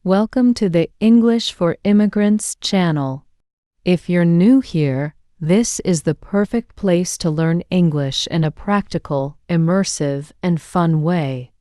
Welcome to the English for Immigrants channel. If you're new here, this is the perfect place to learn English in a practical, immersive, and fun way.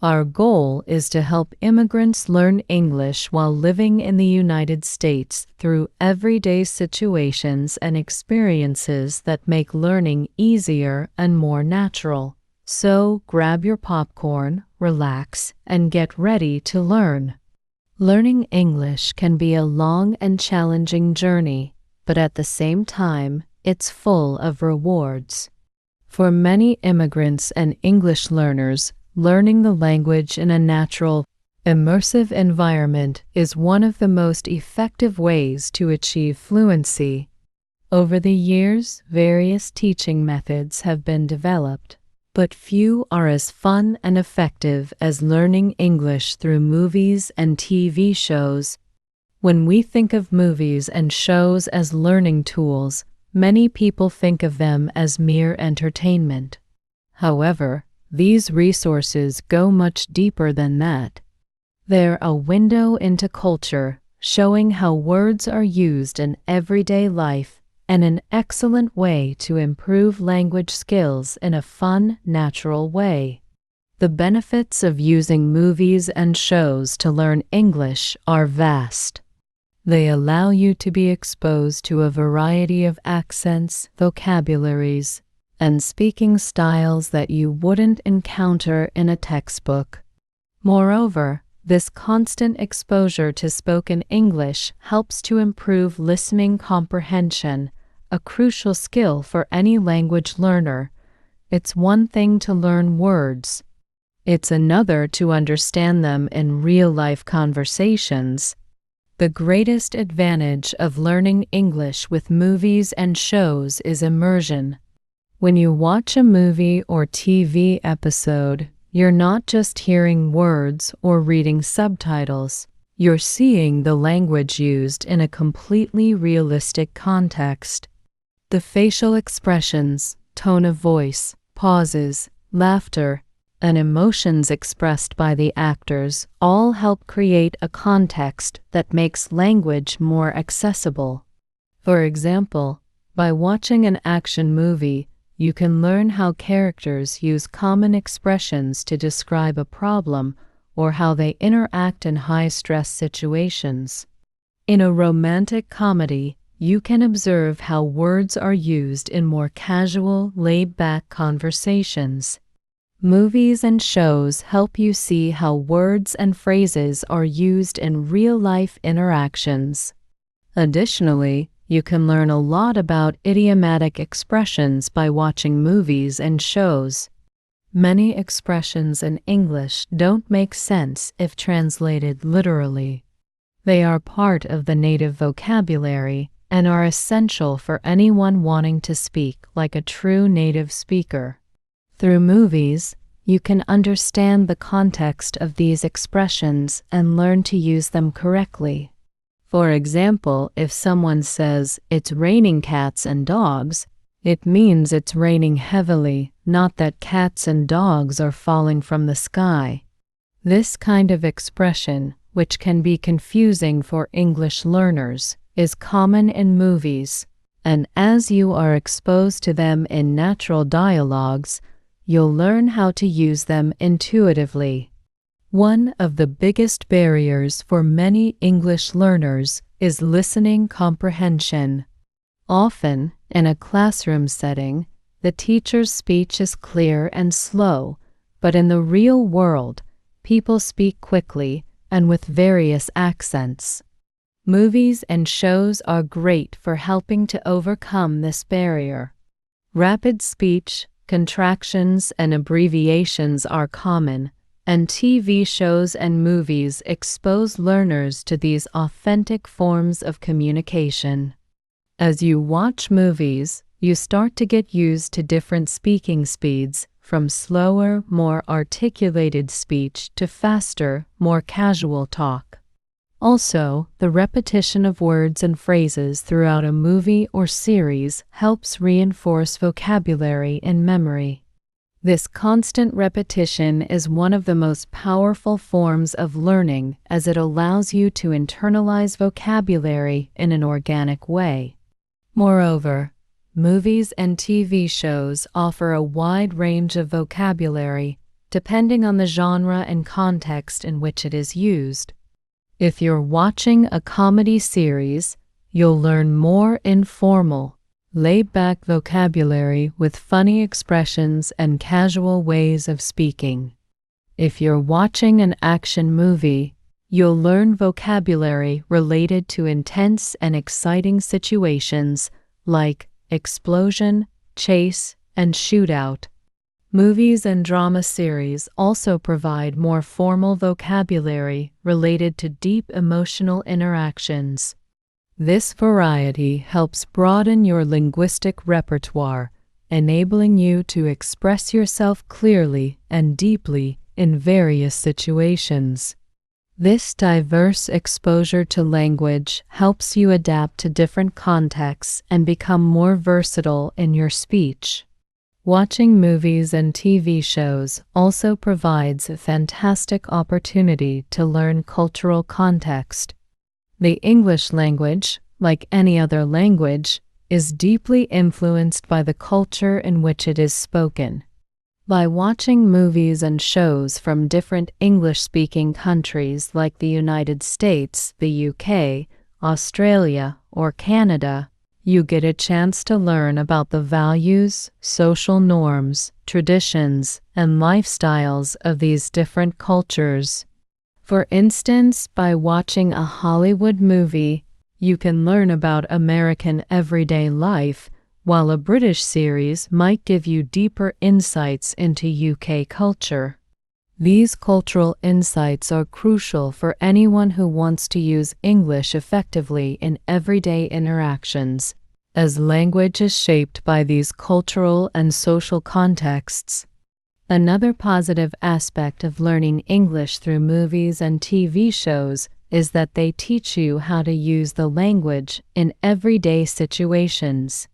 Our goal is to help immigrants learn English while living in the United States through everyday situations and experiences that make learning easier and more natural. So grab your popcorn, relax, and get ready to learn. Learning English can be a long and challenging journey, but at the same time, it's full of rewards. For many immigrants and English learners, learning the language in a natural, immersive environment is one of the most effective ways to achieve fluency. Over the years, various teaching methods have been developed, but few are as fun and effective as learning English through movies and TV shows. When we think of movies and shows as learning tools, many people think of them as mere entertainment. However, these resources go much deeper than that. They're a window into culture, showing how words are used in everyday life, and an excellent way to improve language skills in a fun, natural way. The benefits of using movies and shows to learn English are vast. They allow you to be exposed to a variety of accents, vocabularies, and speaking styles that you wouldn't encounter in a textbook. Moreover, this constant exposure to spoken English helps to improve listening comprehension, a crucial skill for any language learner. It's one thing to learn words. It's another to understand them in real-life conversations. The greatest advantage of learning English with movies and shows is immersion. When you watch a movie or TV episode, you're not just hearing words or reading subtitles. You're seeing the language used in a completely realistic context. The facial expressions, tone of voice, pauses, laughter, and emotions expressed by the actors all help create a context that makes language more accessible. For example, by watching an action movie, you can learn how characters use common expressions to describe a problem or how they interact in high-stress situations. In a romantic comedy, you can observe how words are used in more casual, laid-back conversations. Movies and shows help you see how words and phrases are used in real-life interactions. Additionally, you can learn a lot about idiomatic expressions by watching movies and shows. Many expressions in English don't make sense if translated literally. They are part of the native vocabulary and are essential for anyone wanting to speak like a true native speaker. Through movies, you can understand the context of these expressions and learn to use them correctly. For example, if someone says, "It's raining cats and dogs," it means it's raining heavily, not that cats and dogs are falling from the sky. This kind of expression, which can be confusing for English learners, is common in movies, and as you are exposed to them in natural dialogues, you'll learn how to use them intuitively. One of the biggest barriers for many English learners is listening comprehension. Often, in a classroom setting, the teacher's speech is clear and slow, but in the real world, people speak quickly and with various accents. Movies and shows are great for helping to overcome this barrier. Rapid speech, contractions, and abbreviations are common, and TV shows and movies expose learners to these authentic forms of communication. As you watch movies, you start to get used to different speaking speeds, from slower, more articulated speech to faster, more casual talk. Also, the repetition of words and phrases throughout a movie or series helps reinforce vocabulary and memory. This constant repetition is one of the most powerful forms of learning as it allows you to internalize vocabulary in an organic way. Moreover, movies and TV shows offer a wide range of vocabulary depending on the genre and context in which it is used. If you're watching a comedy series, you'll learn more informal, laid-back vocabulary with funny expressions and casual ways of speaking. If you're watching an action movie, you'll learn vocabulary related to intense and exciting situations like explosion, chase, and shootout. Movies and drama series also provide more formal vocabulary related to deep emotional interactions. This variety helps broaden your linguistic repertoire, enabling you to express yourself clearly and deeply in various situations. This diverse exposure to language helps you adapt to different contexts and become more versatile in your speech. Watching movies and TV shows also provides a fantastic opportunity to learn cultural context. The English language, like any other language, is deeply influenced by the culture in which it is spoken. By watching movies and shows from different English-speaking countries like the United States, the UK, Australia, or Canada, you get a chance to learn about the values, social norms, traditions, and lifestyles of these different cultures. For instance, by watching a Hollywood movie, you can learn about American everyday life, while a British series might give you deeper insights into UK culture. These cultural insights are crucial for anyone who wants to use English effectively in everyday interactions, as language is shaped by these cultural and social contexts. Another positive aspect of learning English through movies and TV shows is that they teach you how to use the language in everyday situations.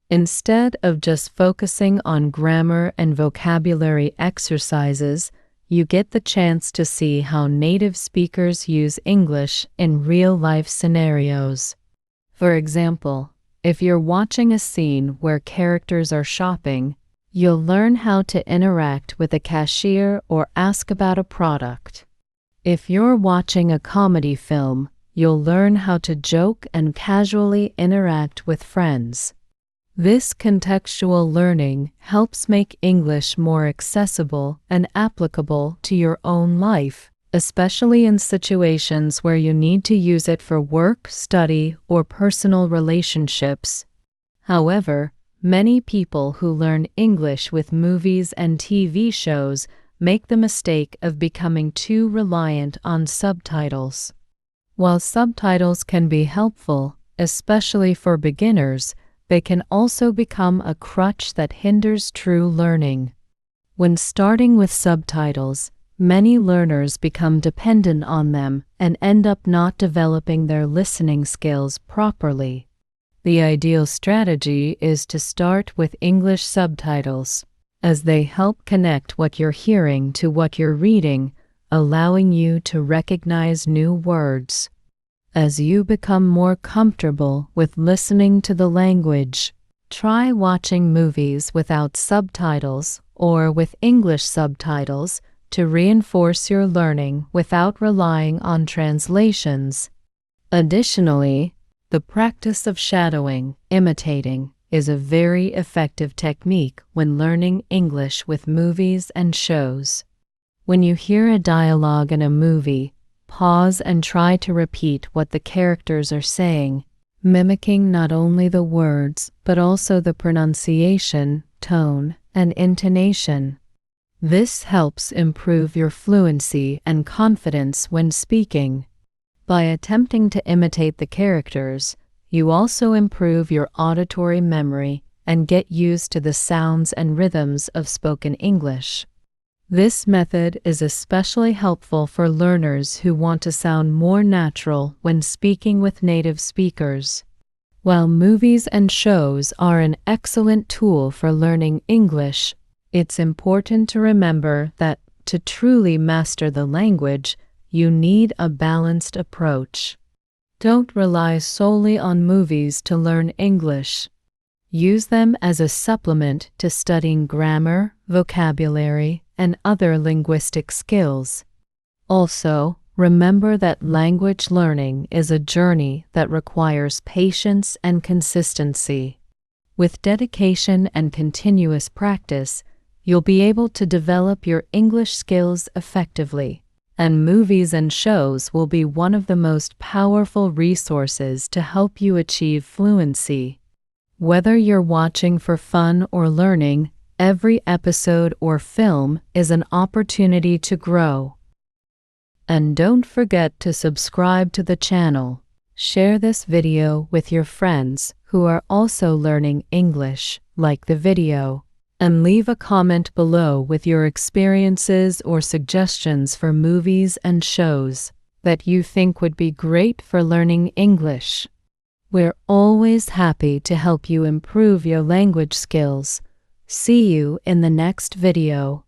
Instead of just focusing on grammar and vocabulary exercises, you get the chance to see how native speakers use English in real-life scenarios. For example, if you're watching a scene where characters are shopping, you'll learn how to interact with a cashier or ask about a product. If you're watching a comedy film, you'll learn how to joke and casually interact with friends. This contextual learning helps make English more accessible and applicable to your own life, especially in situations where you need to use it for work, study, or personal relationships. However, many people who learn English with movies and TV shows make the mistake of becoming too reliant on subtitles. While subtitles can be helpful, especially for beginners, they can also become a crutch that hinders true learning. When starting with subtitles, many learners become dependent on them and end up not developing their listening skills properly. The ideal strategy is to start with English subtitles, as they help connect what you're hearing to what you're reading, allowing you to recognize new words. As you become more comfortable with listening to the language, try watching movies without subtitles or with English subtitles to reinforce your learning without relying on translations. Additionally, the practice of shadowing, imitating, is a very effective technique when learning English with movies and shows. When you hear a dialogue in a movie, pause and try to repeat what the characters are saying, mimicking not only the words but also the pronunciation, tone, and intonation. This helps improve your fluency and confidence when speaking. By attempting to imitate the characters, you also improve your auditory memory and get used to the sounds and rhythms of spoken English. This method is especially helpful for learners who want to sound more natural when speaking with native speakers. While movies and shows are an excellent tool for learning English, It's important to remember that to truly master the language, you need a balanced approach. Don't rely solely on movies to learn English. Use them as a supplement to studying grammar, vocabulary, and other linguistic skills. Also, remember that language learning is a journey that requires patience and consistency. With dedication and continuous practice, you'll be able to develop your English skills effectively, and movies and shows will be one of the most powerful resources to help you achieve fluency. Whether you're watching for fun or learning, every episode or film is an opportunity to grow. And don't forget to subscribe to the channel. Share this video with your friends who are also learning English, like the video, and leave a comment below with your experiences or suggestions for movies and shows that you think would be great for learning English. We're always happy to help you improve your language skills. See you in the next video.